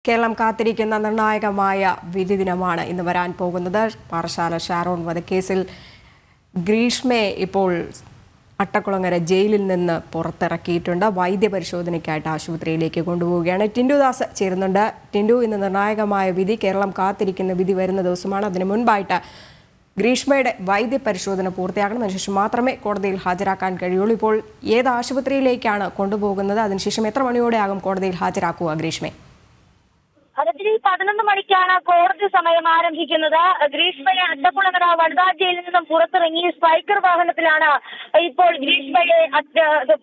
കേരളം കാത്തിരിക്കുന്ന നിർണായകമായ വിധി ദിനമാണ് ഇന്ന് വരാൻ പോകുന്നത്. പാറശാല ഷാരോൺ വധക്കേസിൽ ഗ്രീഷ്മയെ ഇപ്പോൾ അട്ടക്കുളങ്ങര ജയിലിൽ നിന്ന് പുറത്തിറക്കിയിട്ടുണ്ട്. വൈദ്യപരിശോധനയ്ക്കായിട്ട് ആശുപത്രിയിലേക്ക് കൊണ്ടുപോവുകയാണ്. ടിൻഡു ദാസ് ചേരുന്നുണ്ട്. ടിൻഡു, ഇന്ന് നിർണായകമായ വിധി, കേരളം കാത്തിരിക്കുന്ന വിധി വരുന്ന ദിവസമാണ്. അതിന് മുൻപായിട്ട് ഗ്രീഷ്മയുടെ വൈദ്യപരിശോധന പൂർത്തിയാക്കണം. അതിനുശേഷം മാത്രമേ കോടതിയിൽ ഹാജരാക്കാൻ കഴിയുള്ളൂ. ഇപ്പോൾ ഏത് ആശുപത്രിയിലേക്കാണ് കൊണ്ടുപോകുന്നത്? അതിനുശേഷം എത്ര മണിയോടെയാകും കോടതിയിൽ ഹാജരാക്കുക ഗ്രീഷ്മയെ? രാത്രി 11 മണിക്കാണ് കോടതി സമയം ആരംഭിക്കുന്നത്. ഗ്രീഷ്മയെ അട്ടക്കുളങ്ങര വനിതാ ജയിലിൽ നിന്നും പുറത്തിറങ്ങി സ്പൈക്കർ വാഹനത്തിലാണ് ഇപ്പോൾ ഗ്രീഷ്മയെ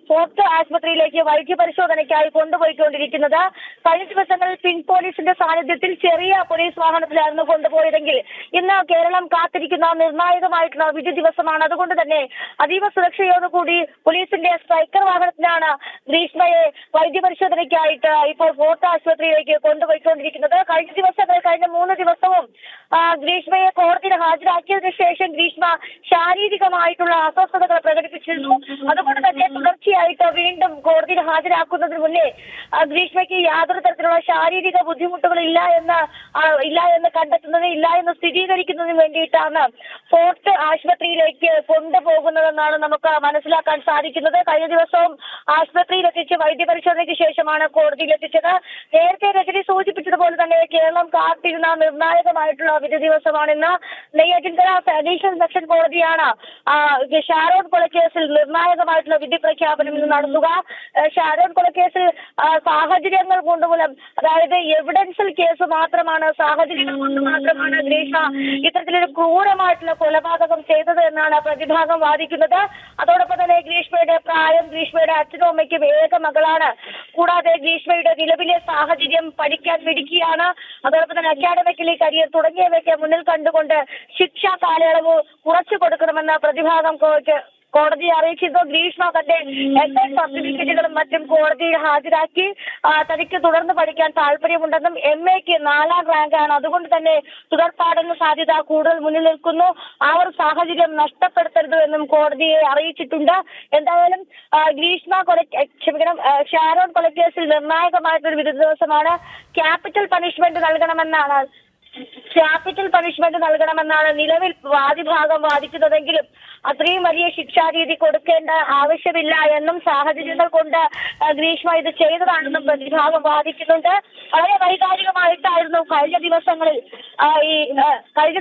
ഫോർട്ട് ആശുപത്രിയിലേക്ക് വൈദ്യപരിശോധനയ്ക്കായി കൊണ്ടുപോയിക്കൊണ്ടിരിക്കുന്നത്. കഴിഞ്ഞ ദിവസങ്ങളിൽ പിങ്ക് പോലീസിന്റെ സാന്നിധ്യത്തിൽ ചെറിയ പോലീസ് വാഹനത്തിലായിരുന്നു കൊണ്ടുപോയതെങ്കിൽ ഇന്ന് കേരളം കാത്തിരിക്കുന്ന നിർണായകമായിട്ടുള്ള വിധി ദിവസമാണ്. അതുകൊണ്ട് തന്നെ അതീവ സുരക്ഷയോടുകൂടി പോലീസിന്റെ സ്പൈക്കർ വാഹനത്തിലാണ് ഗ്രീഷ്മയെ വൈദ്യപരിശോധനയ്ക്കായിട്ട് ഇപ്പോൾ ഫോർട്ട് ആശുപത്രിയിലേക്ക് കൊണ്ടുപോയിക്കൊണ്ടിരിക്കുന്നത്. കഴിഞ്ഞ 3 ദിവസവും ഗ്രീഷ്മയെ കോടതിയിൽ ഹാജരാക്കിയതിനു ശേഷം ഗ്രീഷ്മ ശാരീരികമായിട്ടുള്ള അസ്വസ്ഥതകൾ പ്രകടിപ്പിച്ചിരുന്നു. അതുകൊണ്ട് തന്നെ തുടർച്ചയായിട്ട് വീണ്ടും കോടതിയിൽ ഹാജരാക്കുന്നതിന് മുന്നേ ഗ്രീഷ്മയ്ക്ക് യാതൊരു തരത്തിലുള്ള ശാരീരിക ബുദ്ധിമുട്ടുകൾ ഇല്ല എന്ന് സ്ഥിരീകരിക്കുന്നതിന് വേണ്ടിയിട്ടാണ് ഫോർട്ട് ആശുപത്രിയിലേക്ക് കൊണ്ടുപോകുന്നതെന്നാണ് നമുക്ക് മനസ്സിലാക്കാൻ സാധിക്കുന്നത്. കഴിഞ്ഞ ദിവസവും ആശുപത്രിയിൽ എത്തിച്ച് വൈദ്യപരിശോധനയ്ക്ക് ശേഷമാണ് കോടതിയിൽ എത്തിച്ചത്. നേരത്തെ രജനി സൂചിപ്പിച്ചതുപോലെ തന്നെ കേരളം കാത്തിരുന്ന നിർണായകമായിട്ടുള്ള വിധി ദിവസമാണിന്ന്. നെയ്യാറ്റിൻകര അഡീഷണൽ സെഷൻ കോടതിയാണ് ഷാരോൺ കൊലക്കേസിൽ നിർണായകമായിട്ടുള്ള വിധി പ്രഖ്യാപനം ഇന്ന് നടത്തുക. ഷാരോൺ കൊലക്കേസിൽ സാഹചര്യങ്ങൾ കൊണ്ടുമൂലം, അതായത് എവിഡൻഷ്യൽ കേസ് സാഹചര്യങ്ങൾ കൊണ്ട് മാത്രമാണ് ഗ്രീഷ്മ ഇത്തരത്തിലൊരു ക്രൂരമായിട്ടുള്ള കൊലപാതകം ചെയ്തത് എന്നാണ് പ്രതിഭാഗം വാദിക്കുന്നത്. അതോടൊപ്പം തന്നെ ഗ്രീഷ്മയുടെ പ്രായം, ഗ്രീഷ്മയുടെ അച്ഛനും അമ്മയ്ക്കും ഏക മകളാണ്. കൂടാതെ ഗ്രീഷ്മയുടെ നിലവിലെ സാഹചര്യം പഠിക്കാൻ മിടുക്കിയാണ്. അതോടൊപ്പം തന്നെ അക്കാഡമിക്കലി കരിയർ തുടങ്ങിയവയ്ക്ക് മുന്നിൽ കണ്ടുകൊണ്ട് ശിക്ഷാ കാലയളവ് കുറച്ചു കൊടുക്കണമെന്ന പ്രതിഭാഗം കോടതിയെ അറിയിച്ചിരുന്നു. ഗ്രീഷ്മ തന്റെ സർട്ടിഫിക്കറ്റുകളും മറ്റും കോടതിയിൽ ഹാജരാക്കി തനിക്ക് തുടർന്ന് പഠിക്കാൻ താല്പര്യമുണ്ടെന്നും MAക്ക് 4ാം റാങ്കാണ്, അതുകൊണ്ട് തന്നെ തുടർ പഠന സാധ്യത കൂടുതൽ മുന്നിൽ നിൽക്കുന്നു, ആ ഒരു സാഹചര്യം നഷ്ടപ്പെടുത്തരുത് എന്നും കോടതിയെ അറിയിച്ചിട്ടുണ്ട്. എന്തായാലും ഷാരോൺ കൊലക്കേസിൽ നിർണായകമായിട്ടൊരു വിധി ദിവസമാണ്. ക്യാപിറ്റൽ പണിഷ്മെന്റ് നൽകണമെന്നാണ് നിലവിൽ വാദിഭാഗം വാദിക്കുന്നതെങ്കിലും അത്രയും വലിയ ശിക്ഷാരീതി കൊടുക്കേണ്ട ആവശ്യമില്ല എന്നും സാഹചര്യങ്ങൾ കൊണ്ട് ഗ്രീഷ്മ ഇത് ചെയ്തതാണെന്നും പ്രതിഭാഗം വാദിക്കുന്നുണ്ട്. വളരെ വൈകാരികമായിട്ടായിരുന്നു കഴിഞ്ഞ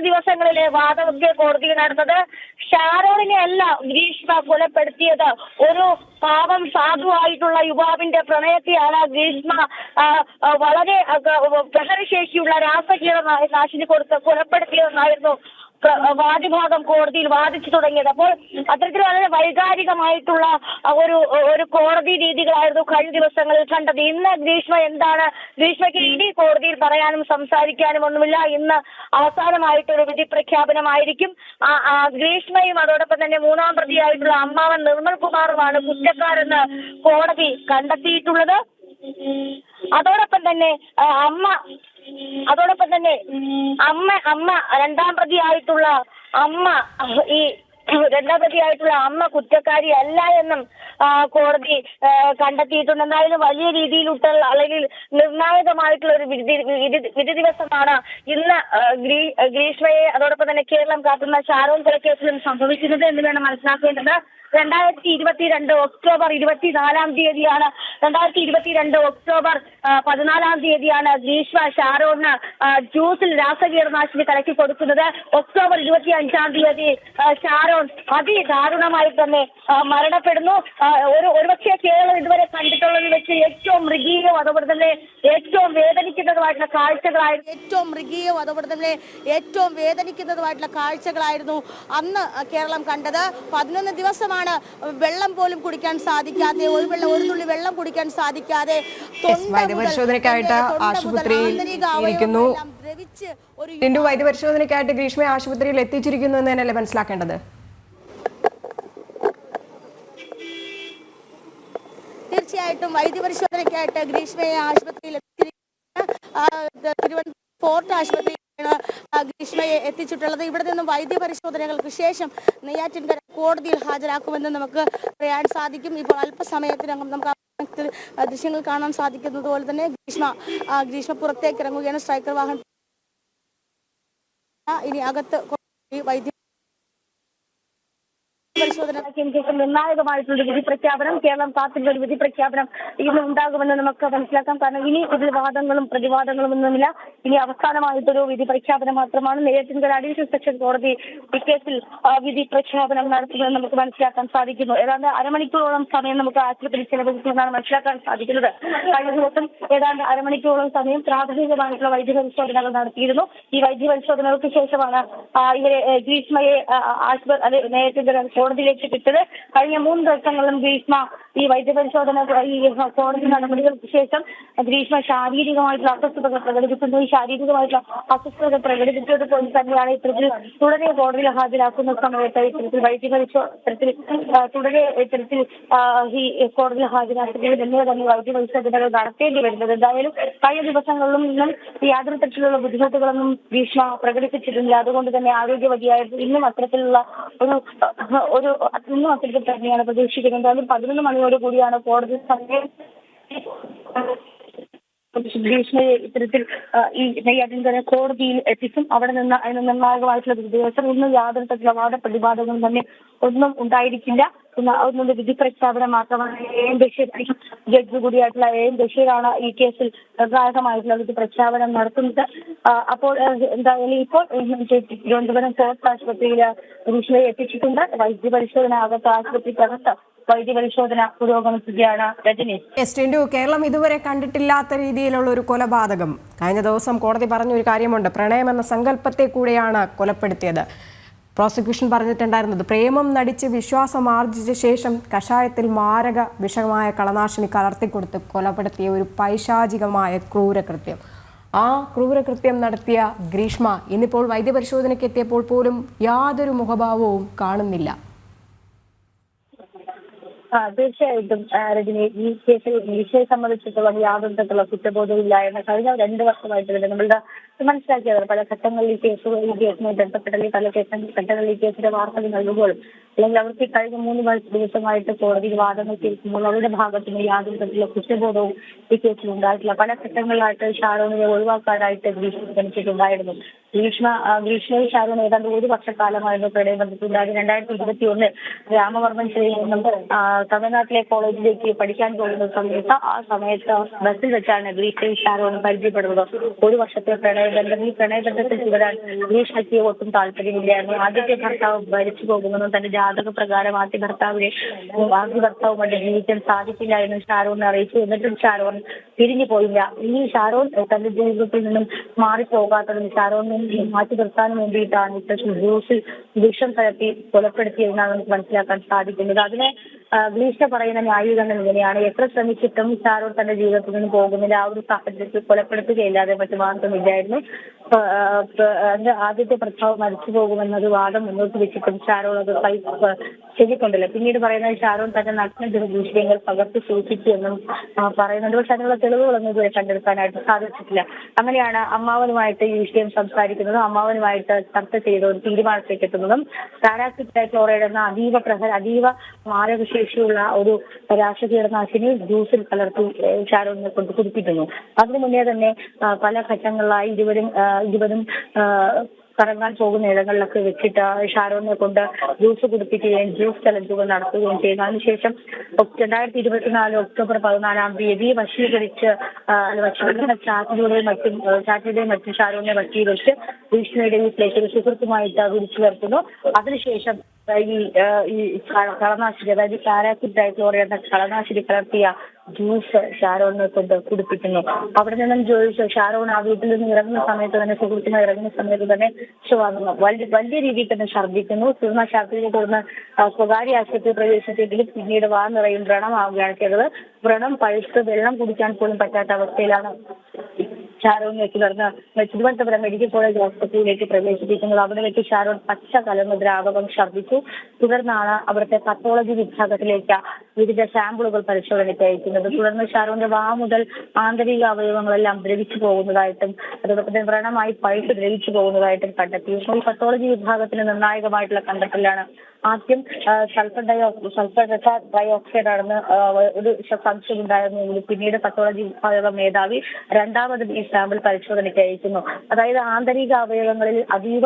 ദിവസങ്ങളിലെ വാദമൊക്കെ കോടതിയിൽ നടന്നത്. ഷാരോണിനെ അല്ല ഗ്രീഷ്മ കൊലപ്പെടുത്തിയത്, ഒരു പാവം സാധുവായിട്ടുള്ള യുവാവിന്റെ പ്രണയത്തെയാണ് ഗ്രീഷ്മ വളരെ പ്രഹരശേഷിയുള്ള രാസകീടനാശിനി കൊടുത്ത് കൊലപ്പെടുത്തിയതെന്നായിരുന്നു വാദിഭാഗം കോടതിയിൽ വാദിച്ചു തുടങ്ങിയത്. അപ്പോൾ അത്തരത്തിൽ വളരെ വൈകാരികമായിട്ടുള്ള ഒരു കോടതി രീതികളായിരുന്നു കഴിഞ്ഞ ദിവസങ്ങളിൽ കണ്ടത്. ഇന്ന് ഗ്രീഷ്മയ്ക്ക് ഇനി കോടതിയിൽ പറയാനും സംസാരിക്കാനും ഒന്നുമില്ല. ഇന്ന് അവസാനമായിട്ടൊരു വിധി പ്രഖ്യാപനമായിരിക്കും. ഗ്രീഷ്മയും അതോടൊപ്പം തന്നെ 3ാം പ്രതിയായിട്ടുള്ള അമ്മാവൻ നിർമ്മൽ കുമാറുമാണ് കുറ്റക്കാരെന്ന് കോടതി കണ്ടെത്തിയിട്ടുള്ളത്. അതോടൊപ്പം തന്നെ അമ്മ 2ാം പ്രതിയായിട്ടുള്ള അമ്മ കുറ്റക്കാരി അല്ല എന്നും കോടതി കണ്ടെത്തിയിട്ടുണ്ട്. എന്തായാലും വലിയ രീതിയിലുള്ള അല്ലെങ്കിൽ നിർണായകമായിട്ടുള്ള ഒരു വിധി ദിവസമാണ് ഇന്ന് ഗ്രീഷ്മയെ അതോടൊപ്പം തന്നെ കേരളം കാത്തുന്ന ഷാരോൺ കൊലക്കേസിലും സംഭവിക്കുന്നത് എന്ന് വേണം മനസ്സിലാക്കേണ്ടത്. 2022 ഒക്ടോബർ 24-ാം തീയതിയാണ് 2022 ഒക്ടോബർ 14-ാം തീയതിയാണ് ഗ്രീഷ്മ ഷാരോണിന് ജ്യൂസിൽ രാസകീടനാശിനി കലക്കി കൊടുക്കുന്നത്. ഒക്ടോബർ 25-ാം തീയതി ഷാരോൺ അതിദാരുണമായി തന്നെ മരണപ്പെടുന്നു. ഒരുപക്ഷെ കേരളം ഇതുവരെ കണ്ടിട്ടുള്ളതിൽ വെച്ച് ഏറ്റവും മൃഗീയവും അതുപോലെ തന്നെ ഏറ്റവും വേദനിക്കുന്നതുമായിട്ടുള്ള കാഴ്ചകളായിരുന്നു അന്ന് കേരളം കണ്ടത്. 11 ദിവസമാണ് വെള്ളം പോലും കുടിക്കാൻ സാധിക്കാതെ, ഒരു തുള്ളി വെള്ളം കുടിക്കാൻ സാധിക്കാതെ വൈദ്യപരിശോധനയ്ക്കായിട്ട് ആശുപത്രിയിൽ ഇരിക്കുന്നു. വൈദ്യപരിശോധനയ്ക്കായിട്ട് ഗ്രീഷ്മയെ ആശുപത്രിയിൽ എത്തിച്ചിരിക്കുന്നു എന്ന് തന്നെയല്ലേ മനസ്സിലാക്കേണ്ടത്? തീർച്ചയായിട്ടും വൈദ്യപരിശോധനയ്ക്കായിട്ട് ഗ്രീഷ്മയെ ആശുപത്രിയിൽ തിരുവനന്തപുരം ഫോർട്ട് ആശുപത്രിയിലാണ് ഗ്രീഷ്മയെ എത്തിച്ചിട്ടുള്ളത്. ഇവിടെ നിന്നും വൈദ്യപരിശോധനകൾക്ക് ശേഷം നെയ്യാറ്റിൻകര കോടതിയിൽ ഹാജരാക്കുമെന്ന് നമുക്ക് പറയാൻ സാധിക്കും. ഇപ്പോൾ അല്പസമയത്തിനകം നമുക്ക് ദൃശ്യങ്ങൾ കാണാൻ സാധിക്കുന്നത് പോലെ തന്നെ ഗ്രീഷ്മ പുറത്തേക്ക് ഇറങ്ങുകയാണ്. സ്ട്രൈക്കർ വാഹനം ഇനി അകത്ത് വൈദ്യ പരിശോധന ശേഷം നിർണായകമായിട്ടുള്ള വിധി പ്രഖ്യാപനം, കേരളം കാത്തിരുന്ന ഒരു വിധി പ്രഖ്യാപനം ഇന്ന് ഉണ്ടാകുമെന്ന് നമുക്ക് മനസ്സിലാക്കാം. കാരണം ഇനി ഇതിൽ വാദങ്ങളും പ്രതിവാദങ്ങളും ഒന്നുമില്ല. ഇനി അവസാനമായിട്ടൊരു വിധി പ്രഖ്യാപനം മാത്രമാണ്. നെയ്യാറ്റിൻകര അഡീഷണൽ സെഷൻ കോടതി ഇക്കേസിൽ വിധി പ്രഖ്യാപനം നടത്തുന്നത് നമുക്ക് മനസ്സിലാക്കാൻ സാധിക്കുന്നു. ഏതാണ്ട് അരമണിക്കൂറോളം സമയം നമുക്ക് ആശുപത്രി ചെലവഴിക്കുമെന്നാണ് മനസ്സിലാക്കാൻ സാധിക്കുന്നത്. കഴിഞ്ഞ ദിവസം ഏതാണ്ട് അരമണിക്കൂറോളം സമയം പ്രാഥമികമായിട്ടുള്ള വൈദ്യപരിശോധനകൾ നടത്തിയിരുന്നു. ഈ വൈദ്യപരിശോധനകൾക്ക് ശേഷമാണ് ഇവരെ ഗ്രീഷ്മയെ നെയ്യാറ്റിൻകര കോടതിയിലേക്ക് വിട്ടത്. കഴിഞ്ഞ 3 ദിവസങ്ങളിലും ഗ്രീഷ്മ ഈ വൈദ്യപരിശോധന ഈ കോടതി നടപടികൾക്ക് ശേഷം ഗ്രീഷ്മ ശാരീരികമായിട്ടുള്ള അസ്വസ്ഥതകൾ പ്രകടിപ്പിക്കുന്നു. ഈ ശാരീരികമായിട്ടുള്ള അസ്വസ്ഥതകൾ പ്രകടിപ്പിച്ചത് കൊണ്ട് തന്നെയാണ് ഇത്തരത്തിൽ തുടരെ കോടതിയിൽ ഹാജരാക്കുന്ന സമയത്ത് ഇത്തരത്തിൽ വൈദ്യപരിശോധനത്തിൽ ഈ കോടതിയിൽ ഹാജരാക്കുന്നതിൽ എന്നിവ തന്നെ വൈദ്യപരിശോധനകൾ നടത്തേണ്ടി വരുന്നത്. എന്തായാലും കഴിഞ്ഞ ദിവസങ്ങളിലും ഇന്നും യാതൊരു തരത്തിലുള്ള ബുദ്ധിമുട്ടുകളൊന്നും ഗ്രീഷ്മ പ്രകടിപ്പിച്ചിട്ടില്ല. അതുകൊണ്ട് തന്നെ ആരോഗ്യവതിയായിരുന്നു. ഇന്നും അത്തരത്തിലുള്ള ഇന്നും അത്തരത്തിൽ തന്നെയാണ് പ്രതീക്ഷിക്കുന്നത്. എന്തായാലും 11 മണിയോട് കൂടിയാണ് കോടതി സമയം ഗ്രീഷ്മയെ ഇത്തരത്തിൽ ഈ നെയ്യാറ്റിൻകര കോടതിയിൽ എത്തിച്ചും അവിടെ നിന്ന് അതിന് നിർണായകമായിട്ടുള്ള ദിവസം ഇന്ന് യാതൊരു തരത്തിലുള്ള വാദപ്രതിവാദങ്ങളും തന്നെ ഒന്നും ഉണ്ടായിരിക്കില്ല. ഒന്നും വിധി പ്രഖ്യാപനം മാത്രമാണ്. AM ബഷീർ ജഡ്ജി കൂടിയായിട്ടുള്ള AM ബഷീറാണ് ഈ കേസിൽ നിർണായകമായിട്ടുള്ള വിധി പ്രഖ്യാപനം നടത്തുന്നത്. അപ്പോൾ എന്തായാലും ഇപ്പോൾ തിരുവനന്തപുരം ഫോർട്ട് ആശുപത്രിയിൽ ഗ്രീഷ്മയെ എത്തിച്ചിട്ടുണ്ട്. വൈദ്യപരിശോധന ആശുപത്രിക്കകത്ത് വൈദ്യപരിശോധന പുരോഗമിക്കുകയാണ്. രജനി, കേരളം ഇതുവരെ കണ്ടിട്ടില്ലാത്ത രീതിയിലുള്ള ഒരു കൊലപാതകം. കഴിഞ്ഞ ദിവസം കോടതി പറഞ്ഞ ഒരു കാര്യമുണ്ട്, പ്രളയം എന്ന സങ്കല്പത്തെ കൂടെയാണ് കൊലപ്പെടുത്തിയത്. പ്രോസിക്യൂഷൻ പറഞ്ഞിട്ടുണ്ടായിരുന്നത് പ്രേമം നടിച്ച് വിശ്വാസം ആർജിച്ച ശേഷം കഷായത്തിൽ മാരക വിഷമായ കളനാശിനി കലർത്തിക്കൊടുത്ത് കൊലപ്പെടുത്തിയ ഒരു പൈശാചികമായ ക്രൂരകൃത്യം. ആ ക്രൂരകൃത്യം നടത്തിയ ഗ്രീഷ്മ ഇന്നിപ്പോൾ വൈദ്യപരിശോധനയ്ക്ക് എത്തിയപ്പോൾ പോലും യാതൊരു മുഖഭാവവും കാണുന്നില്ല. തീർച്ചയായിട്ടും രജനി, ഈ കേസിൽ ഗ്രീഷ്മയെ സംബന്ധിച്ചിടത്തോളം യാതൊരു തരത്തിലുള്ള കുറ്റബോധമില്ല എന്ന് കഴിഞ്ഞ 2 വർഷമായിട്ട് തന്നെ നമ്മളുടെ മനസ്സിലാക്കിയത്. പല ഘട്ടങ്ങളിൽ ഈ കേസുമായി ബന്ധപ്പെട്ട പല ഘട്ടങ്ങളിൽ ഈ കേസിന്റെ വാർത്തകൾ നൽകുമ്പോഴും അല്ലെങ്കിൽ അവർക്ക് കഴിഞ്ഞ 3 ദിവസമായിട്ട് കോടതിയിൽ വാദങ്ങൾ കേൾക്കുമ്പോൾ അവരുടെ ഭാഗത്ത് നിന്ന് യാതൊരു തരത്തിലുള്ള കുറ്റബോധവും ഈ കേസിൽ ഉണ്ടായിട്ടില്ല. പല ഘട്ടങ്ങളിലായിട്ട് ഷാരോണിനെ ഒഴിവാക്കാനായിട്ട് ഗ്രീഷ്മ ശ്രമിച്ചിട്ടുണ്ടായിരുന്നു. ഗ്രീഷ്മയും ഷാരോൺ ഏതാണ്ട് 1 വർഷക്കാലമായിരുന്നു പ്രണയബന്ധത്തിലുണ്ടായത്. 2021 രാമവർമ്മൻ ചെയ്യുന്ന തമിഴ്നാട്ടിലെ കോളേജിലേക്ക് പഠിക്കാൻ പോകുന്ന സമയത്ത് ആ സമയത്ത് ബസ്സിൽ വെച്ചാണ് ഗ്രീഷ്മയും ഷാരോണും പരിചയപ്പെടുന്നത്. 1 വർഷത്തെ പ്രണയബന്ധം. ഈ പ്രണയബന്ധത്തിൽ തുടരാൻ ഗ്രീഷ്മയ്ക്ക് ഒട്ടും താല്പര്യമില്ലായിരുന്നു. ആദ്യത്തെ ഭർത്താവ് ഭരിച്ചു പോകുമെന്നും തന്റെ ജാതക പ്രകാരം ആദ്യ ഭർത്താവുമായിട്ട് ജീവിക്കാൻ സാധിക്കില്ല എന്ന് ഷാരോണിനെ അറിയിച്ചു. എന്നിട്ടും ഷാരോൺ തിരിഞ്ഞു പോയില്ല. ഈ ഷാരോൺ തന്റെ ജീവിതത്തിൽ നിന്നും മാറിപ്പോകാത്തതിന് ഷാരോണിനെ മാറ്റി നിർത്താൻ വേണ്ടിയിട്ടാണ് ഇത്തരത്തിൽ ജ്യൂസിൽ വിഷം കലർത്തി കൊലപ്പെടുത്തിയതെന്നാണ് നമുക്ക് മനസ്സിലാക്കാൻ സാധിക്കുന്നത്. അതിനെ ഗ്രീഷ്മ പറയുന്ന ന്യായീകരണം ഇങ്ങനെയാണ്: എത്ര ശ്രമിച്ചിട്ടും ഷാരോൺ തന്റെ ജീവിതത്തിൽ നിന്ന് പോകുന്നില്ല. ആ ഒരു സാഹചര്യത്തിൽ കൊലപ്പെടുത്തുകയില്ലാതെ മറ്റു മാർഗമില്ലായിരുന്നു. ആദ്യത്തെ ഭർത്താവ് മരിച്ചു പോകുമെന്നൊരു വാദം മുന്നോട്ട് വെച്ചിട്ടും ഷാരോൺ അത് ചെയ്തിട്ടുണ്ടല്ലോ. പിന്നീട് പറയുന്നത് ഷാരോൺ തന്റെ നഗ്ന ദൃശ്യങ്ങൾ പകർത്തി സൂക്ഷിച്ചു എന്നും പറയുന്നുണ്ട്. പക്ഷെ അതിനുള്ള തെളിവുകളൊന്നും ഇതുവരെ കണ്ടെടുക്കാനായിട്ട് സാധിച്ചിട്ടില്ല. അങ്ങനെയാണ് അമ്മാവനുമായിട്ട് ഈ വിഷയം സംസാരിക്കുന്നതും അമ്മാവനുമായിട്ട് ചർച്ച ചെയ്ത ഒരു തീരുമാനത്തിലേക്ക് എത്തുന്നതും പാരാക്ലോറൈഡ് എന്ന അതീവ മാരകശേഷിയുള്ള ഒരു രാസകീടനാശിനി ജ്യൂസിൽ കലർത്തി ഷാരോണിനെ കൊണ്ട് കുടിപ്പിക്കുന്നു. അതിനു മുന്നേ തന്നെ പല ഘട്ടങ്ങളിലായി ഇരുവരും കറങ്ങാൻ പോകുന്ന ഇടങ്ങളിലൊക്കെ വെച്ചിട്ട് ഷാരോണിനെ കൊണ്ട് ജ്യൂസ് കുടിപ്പിക്കുകയും ജ്യൂസ് ചലഞ്ചുകൾ നടത്തുകയും ചെയ്യുന്നു. അതിനുശേഷം 2024 ഒക്ടോബർ 14-ാം തീയതി വശീകരിച്ച് ചാറ്റിലൂടെയും മറ്റും ഷാരോണിനെ വശീകരിച്ച് ഗ്രീഷ്മയുടെ വീട്ടിലേക്ക് ഒരു സുഹൃത്തുമായിട്ട് വിളിച്ചു വരുത്തുന്നു. അതിനുശേഷം ഈ കളനാശിനി, അതായത് പാരാക്ലോറൈഡ് എന്ന കളനാശിനി കലർത്തിയ ജ്യൂസ് ഷാരോണിനെ കൊണ്ട് കുടിപ്പിക്കുന്നു. അവിടെ നിന്നും ഷാരോൺ ആ വീട്ടിൽ നിന്ന് ഇറങ്ങുന്ന സമയത്ത് തന്നെ, സുഹൃത്തുമായി ഇറങ്ങുന്ന സമയത്ത് തന്നെ വലിയ രീതിയിൽ തന്നെ ഛർദ്ദിക്കുന്നു. ഛർദ്ദിനെ തുടർന്ന് സ്വകാര്യ ആശുപത്രി പ്രവേശിച്ചെങ്കിലും പിന്നീട് നിറയും വ്രണമാവുകയാണ് ചെയ്തത്. വ്രണം പഴുത്ത് വെള്ളം കുടിക്കാൻ പോലും പറ്റാത്ത അവസ്ഥയിലാണ് ഷാരോണിനെ തുടർന്ന് തിരുവനന്തപുരം മെഡിക്കൽ കോളേജ് ആശുപത്രിയിലേക്ക് പ്രവേശിപ്പിക്കുന്നത്. അവിടെ വെച്ച് ഷാരോൺ പച്ച കലർന്ന ദ്രാവകം ഛർദ്ദിച്ചു. തുടർന്നാണ് അവിടുത്തെ പത്തോളജി വിഭാഗത്തിലേക്ക് വിവിധ സാമ്പിളുകൾ പരിശോധനയ്ക്ക് അയക്കുന്നത്. തുടർന്ന് ഷാരോണിന്റെ വാ മുതൽ ആന്തരിക അവയവങ്ങളെല്ലാം ദ്രവിച്ചു പോകുന്നതായിട്ടും അതോടൊപ്പം തന്നെ വ്രണമായി പഴുത്ത് ദ്രവിച്ചു പോകുന്നതായിട്ടും കണ്ടെത്തി. ഈ പത്തോളജി വിഭാഗത്തിന് നിർണായകമായിട്ടുള്ള കണ്ടെത്തലാണ് ആദ്യം സൾഫർ ഡൈ ഓക്സൈഡ് ആണെന്ന് ഒരു സംശയം ഉണ്ടായിരുന്നെങ്കിലും പിന്നീട് പത്തോളജി വിഭാഗം മേധാവി രണ്ടാമതും ഈ സാമ്പിൾ പരിശോധനയ്ക്ക് അയക്കുന്നു. അതായത് ആന്തരിക അവയവങ്ങളിൽ അതീവ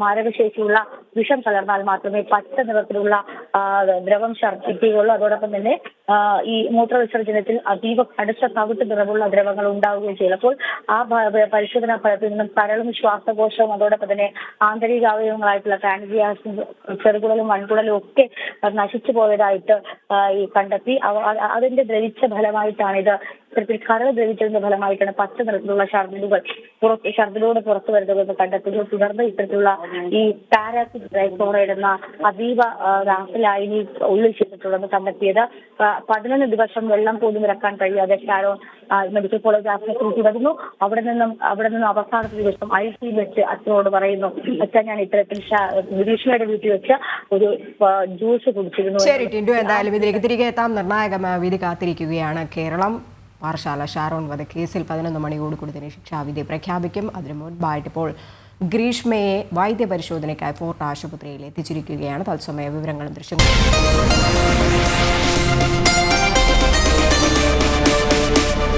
മാരകശേഷിയുള്ള വിഷം കലർന്നാൽ മാത്രമേ പച്ച നിറത്തിലുള്ള ദ്രവം ഛർദ്ദിക്കുകയുള്ളൂ. അതോടൊപ്പം തന്നെ ഈ മൂത്രവിസർജനത്തിൽ അതീവ കടുത്ത തവിട്ട് നിറമുള്ള ദ്രവങ്ങൾ ഉണ്ടാവുകയും ചെയ്യും. അപ്പോൾ ആ പരിശോധനാ ഫലത്തിൽ നിന്നും കരളും ശ്വാസകോശവും അതോടൊപ്പം തന്നെ ആന്തരിക അവയവങ്ങളായിട്ടുള്ള പാൻക്രിയാസും ചെറുകുടലും വൻകുടലും ഒക്കെ നശിച്ചു പോയതായിട്ട് ഈ കണ്ടെത്തി. അതിന്റെ ദ്രവിച്ച ഫലമായിട്ടാണ് ഇത്തരത്തിൽ കരൾ ദ്രവിച്ചതിന്റെ ഫലമായിട്ടാണ് പച്ച നിറത്തിലുള്ള ഛർദിലൂടെ പുറത്തു വരുന്നതെന്ന് കണ്ടെത്തുന്നു. തുടർന്ന് ഇത്തരത്തിലുള്ള ഈ പാരാസിക് ഡൈക്ലോറൈഡ് എന്ന അതീവ രാസലായനി ഉള്ളിൽ ചെയ്തിട്ടുണ്ടെന്ന് കണ്ടെത്തിയത്. 11 ദിവസം വെള്ളം പോലും ഇറക്കാൻ കഴിയാതെ ഷാരോൺ മെഡിക്കൽ കോളേജ് ആശുപത്രിയിൽ തുടരുന്നു. അവിടെ നിന്നും അവസാനത്തെ ദിവസം ICU വെച്ച് അച്ഛനോട് പറയുന്നു, അച്ഛൻ ഞാൻ ഇത്തരത്തിൽ ഗ്രീഷ്മയുടെ വീട്ടിൽ വെച്ച് ഒരു ജ്യൂസ് കുടിച്ചിരുന്നു. ശരി ടിൻഡു, എന്തായാലും ഇതിലേക്ക് തിരികെ എത്താം. നിർണായകമായ വിധി കാത്തിരിക്കുകയാണ് കേരളം. പാറശാല ഷാരോൺ വധക്കേസിൽ 11 മണിയോടുകൂടി തന്നെ ശിക്ഷാവിധി പ്രഖ്യാപിക്കും. അതിനു മുൻപായിട്ട് ഇപ്പോൾ ഗ്രീഷ്മയെ വൈദ്യപരിശോധനയ്ക്കായി ഫോർട്ട് ആശുപത്രിയിൽ എത്തിച്ചിരിക്കുകയാണ്. തത്സമയ വിവരങ്ങളും ദൃശ്യങ്ങളും